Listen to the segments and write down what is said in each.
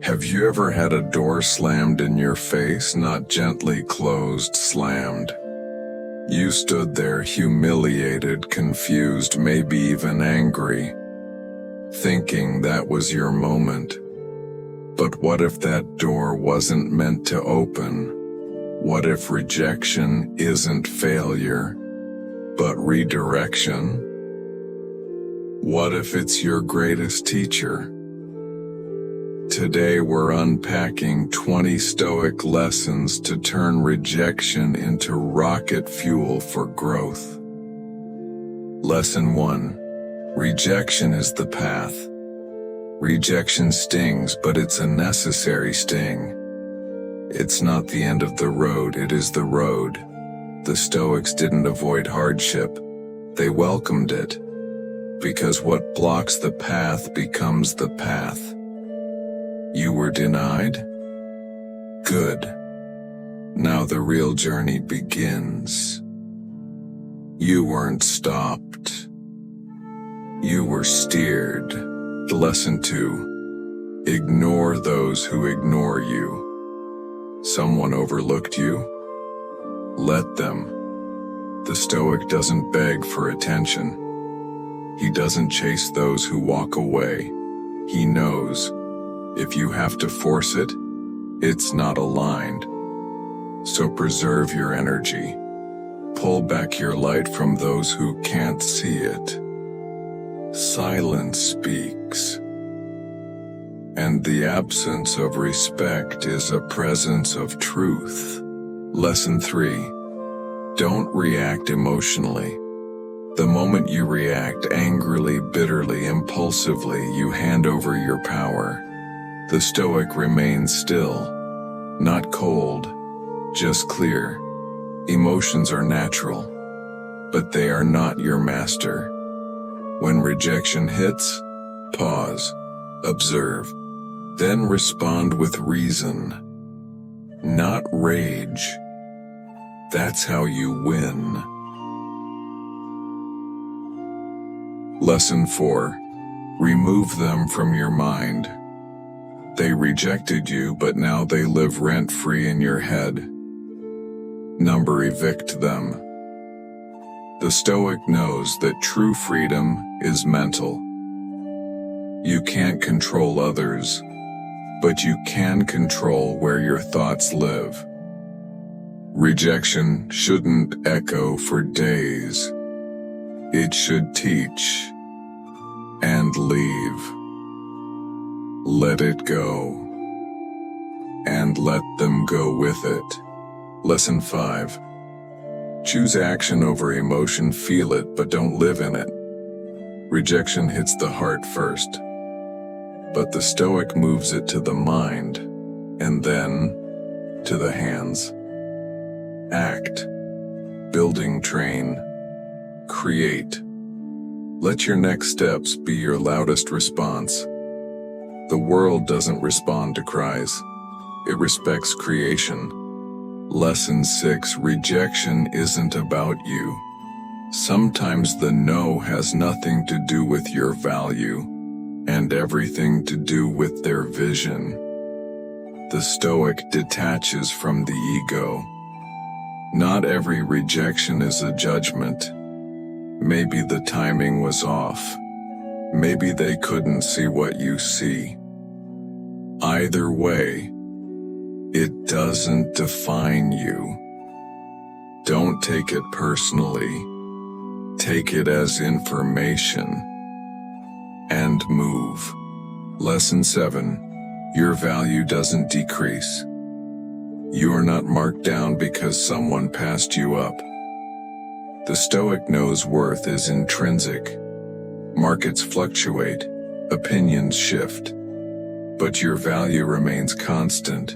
Have you ever had a door slammed in your face, not gently closed, slammed? You stood there humiliated, confused, maybe even angry, thinking that was your moment. But what if that door wasn't meant to open? What if rejection isn't failure, but redirection? What if it's your greatest teacher? Today we're unpacking 20 Stoic lessons to turn rejection into rocket fuel for growth. Lesson 1. Rejection is the path. Rejection stings, but it's a necessary sting. It's not the end of the road, it is the road. The Stoics didn't avoid hardship, they welcomed it. Because what blocks the path becomes the path. You were denied? Good. Now the real journey begins. You weren't stopped. You were steered. Lesson 2. Ignore those who ignore you. Someone overlooked you? Let them. The Stoic doesn't beg for attention. He doesn't chase those who walk away. He knows, if you have to force it, it's not aligned. So preserve your energy. Pull back your light from those who can't see it. Silence speaks. And the absence of respect is a presence of truth. Lesson 3. Don't react emotionally. The moment you react angrily, bitterly, impulsively, you hand over your power. The Stoic remains still, not cold, just clear. Emotions are natural, but they are not your master. When rejection hits, pause, observe, then respond with reason, not rage. That's how you win. Lesson 4. Remove them from your mind. They rejected you, but now they live rent-free in your head. Evict them. The Stoic knows that true freedom is mental. You can't control others, but you can control where your thoughts live. Rejection shouldn't echo for days. It should teach and leave. Let it go, and let them go with it. Lesson 5. Choose action over emotion, feel it, but don't live in it. Rejection hits the heart first, but the Stoic moves it to the mind, and then to the hands. Act, building, train, create. Let your next steps be your loudest response. The world doesn't respond to cries. It respects creation. Lesson 6. Rejection isn't about you. Sometimes the no has nothing to do with your value, and everything to do with their vision. The Stoic detaches from the ego. Not every rejection is a judgment. Maybe the timing was off. Maybe they couldn't see what you see. Either way, it doesn't define you. Don't take it personally. Take it as information. And move. Lesson 7. Your value doesn't decrease. You are not marked down because someone passed you up. The Stoic knows worth is intrinsic. Markets fluctuate, opinions shift, but your value remains constant.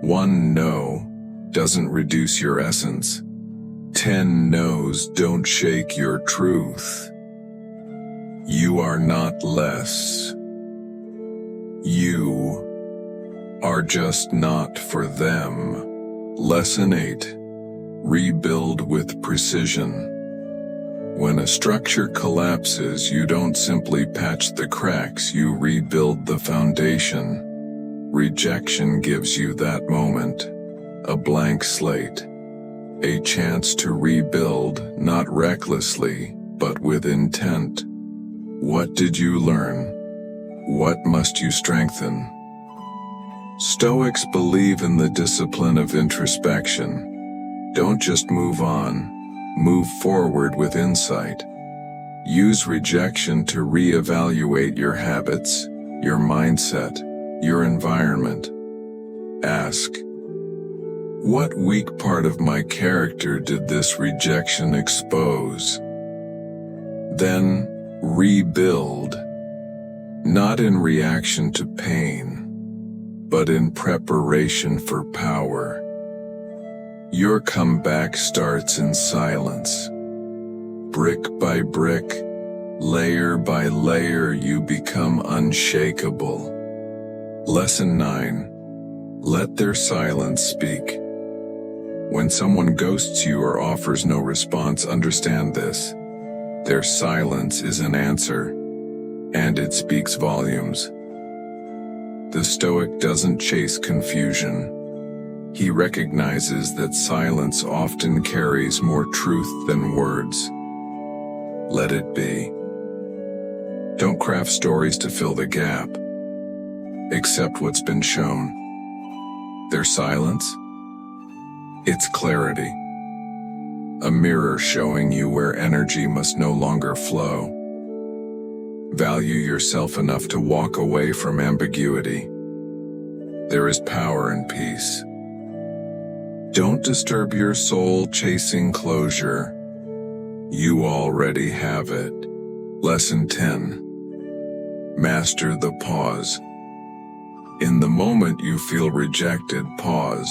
One no doesn't reduce your essence. 10 no's don't shake your truth. You are not less. You are just not for them. Lesson 8. Rebuild with precision. When a structure collapses, you don't simply patch the cracks, you rebuild the foundation. Rejection gives you that moment, a blank slate, a chance to rebuild, not recklessly, but with intent. What did you learn? What must you strengthen? Stoics believe in the discipline of introspection. Don't just move on, move forward with insight. Use rejection to reevaluate your habits, your mindset, your environment. Ask, what weak part of my character did this rejection expose? Then, rebuild, not in reaction to pain, but in preparation for power. Your comeback starts in silence. Brick by brick, layer by layer, you become unshakable. Lesson 9. Let their silence speak. When someone ghosts you or offers no response, understand this. Their silence is an answer, and it speaks volumes. The Stoic doesn't chase confusion. He recognizes that silence often carries more truth than words. Let it be. Don't craft stories to fill the gap. Accept what's been shown. Their silence? It's clarity. A mirror showing you where energy must no longer flow. Value yourself enough to walk away from ambiguity. There is power in peace. Don't disturb your soul chasing closure. You already have it. Lesson 10. Master the pause. In the moment you feel rejected, pause.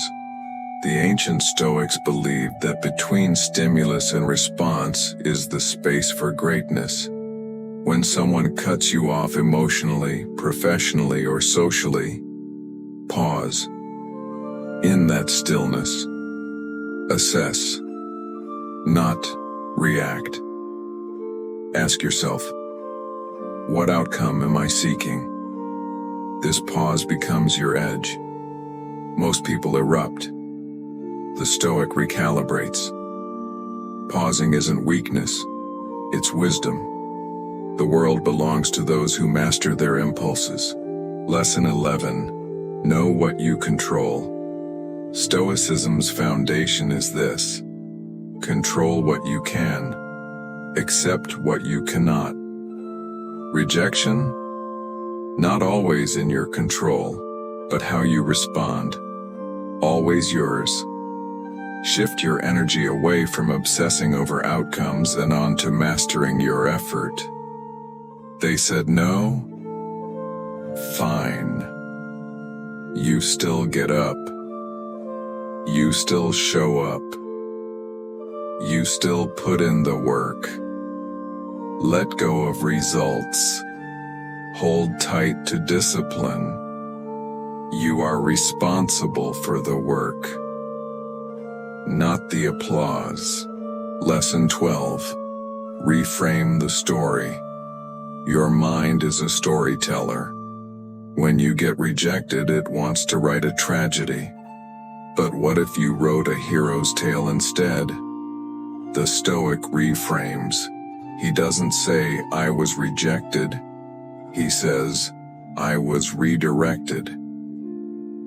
The ancient Stoics believed that between stimulus and response is the space for greatness. When someone cuts you off emotionally, professionally, or socially, pause. In that stillness, assess, not react. Ask yourself, what outcome am I seeking? This pause becomes your edge. Most people erupt. The Stoic recalibrates. Pausing isn't weakness, it's wisdom. The world belongs to those who master their impulses. Lesson 11. Know what you control. Stoicism's foundation is this. Control what you can. Accept what you cannot. Rejection? Not always in your control, but how you respond. Always yours. Shift your energy away from obsessing over outcomes and onto mastering your effort. They said no? Fine. You still get up. You still show up. You still put in the work. Let go of results. Hold tight to discipline. You are responsible for the work, not the applause. Lesson 12. Reframe the story. Your mind is a storyteller. When you get rejected, it wants to write a tragedy. But what if you wrote a hero's tale instead? The Stoic reframes. He doesn't say, I was rejected. He says, I was redirected.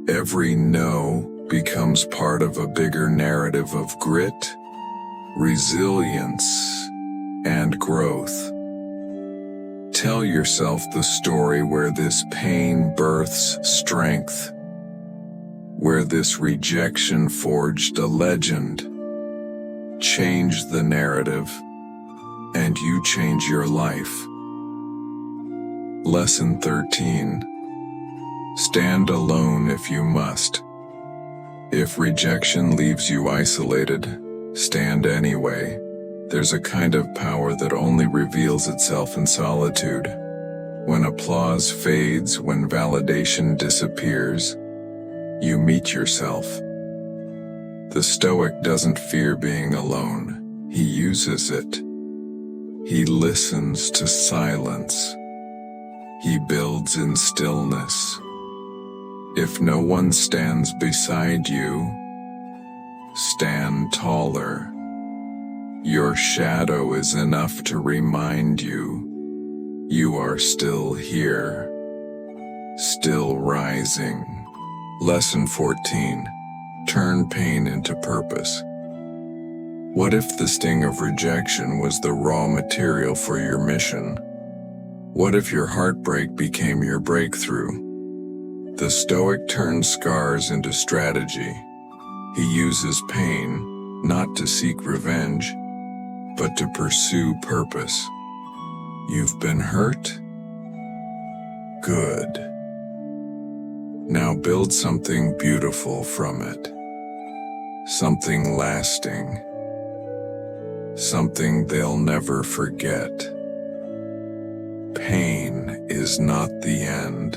Every no becomes part of a bigger narrative of grit, resilience, and growth. Tell yourself the story where this pain births strength, where this rejection forged a legend. Change the narrative, and you change your life. Lesson 13. Stand alone if you must. If rejection leaves you isolated, stand anyway. There's a kind of power that only reveals itself in solitude. When applause fades, when validation disappears, you meet yourself. The Stoic doesn't fear being alone. He uses it. He listens to silence. He builds in stillness. If no one stands beside you, stand taller. Your shadow is enough to remind you you are still here, still rising. Lesson 14. Turn pain into purpose. What if the sting of rejection was the raw material for your mission? What if your heartbreak became your breakthrough? The Stoic turns scars into strategy. He uses pain not to seek revenge, but to pursue purpose. You've been hurt? Good. Now build something beautiful from it. Something lasting. Something they'll never forget. Pain is not the end.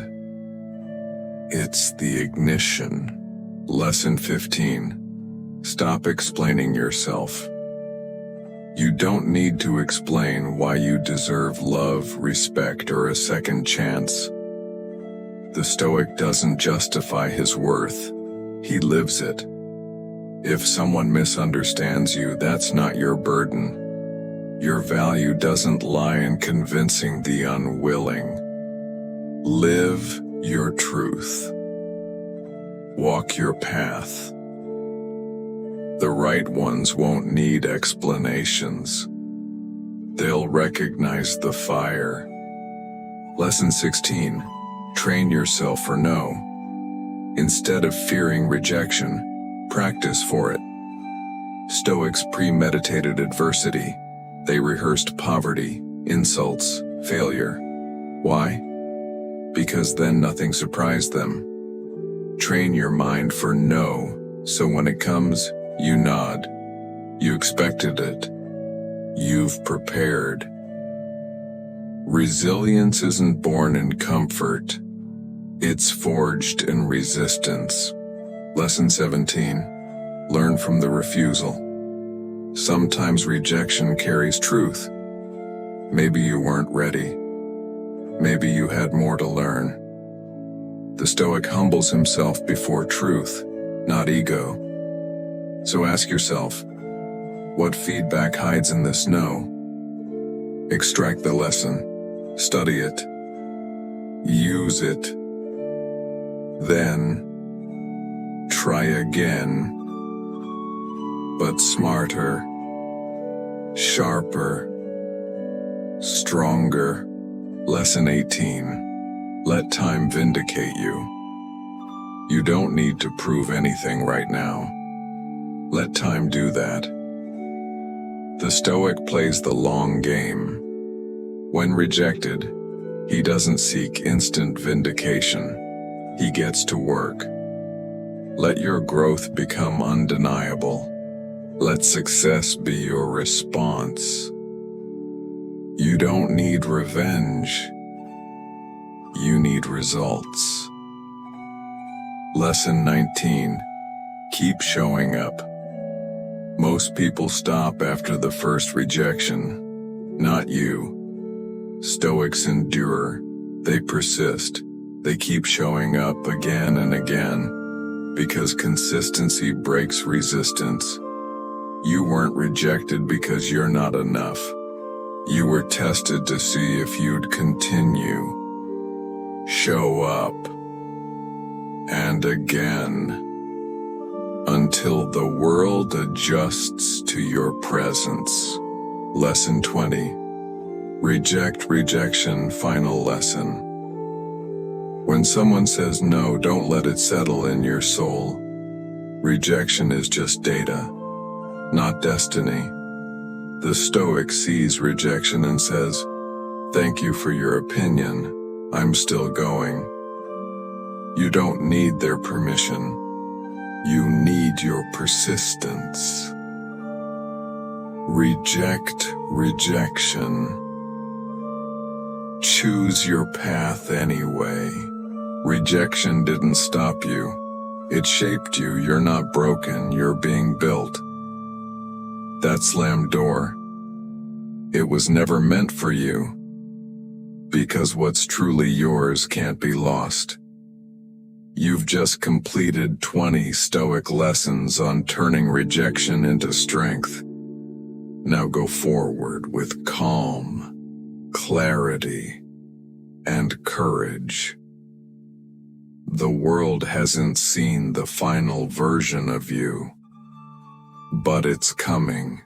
It's the ignition. Lesson 15. Stop explaining yourself. You don't need to explain why you deserve love, respect, or a second chance. The Stoic doesn't justify his worth. He lives it. If someone misunderstands you, that's not your burden. Your value doesn't lie in convincing the unwilling. Live your truth. Walk your path. The right ones won't need explanations. They'll recognize the fire. Lesson 16. Train yourself for no. Instead of fearing rejection, practice for it. Stoics premeditated adversity. They rehearsed poverty, insults, failure. Why? Because then nothing surprised them. Train your mind for no, so when it comes, you nod. You expected it. You've prepared. Resilience isn't born in comfort. It's forged in resistance. Lesson 17. Learn from the refusal. Sometimes rejection carries truth. Maybe you weren't ready. Maybe you had more to learn. The Stoic humbles himself before truth, not ego. So ask yourself, what feedback hides in this no? Extract the lesson, study it, use it, then try again, but smarter, sharper, stronger. Lesson 18. Let time vindicate you. You don't need to prove anything right now. Let time do that. The Stoic plays the long game. When rejected, he doesn't seek instant vindication. He gets to work. Let your growth become undeniable. Let success be your response. You don't need revenge. You need results. Lesson 19. Keep showing up. Most people stop after the first rejection. Not you. Stoics endure. They persist. They keep showing up again and again, because consistency breaks resistance. You weren't rejected because you're not enough. You were tested to see if you'd continue. Show up. And again. Until the world adjusts to your presence. Lesson 20. Reject rejection. Final lesson. When someone says no, don't let it settle in your soul. Rejection is just data, not destiny. The Stoic sees rejection and says, "Thank you for your opinion. I'm still going." You don't need their permission. You need your persistence. Reject rejection. Choose your path anyway. Rejection didn't stop you. It shaped you. You're not broken. You're being built. That slammed door, it was never meant for you. Because what's truly yours can't be lost. You've just completed 20 Stoic lessons on turning rejection into strength. Now go forward with calm, clarity, and courage. The world hasn't seen the final version of you, but it's coming.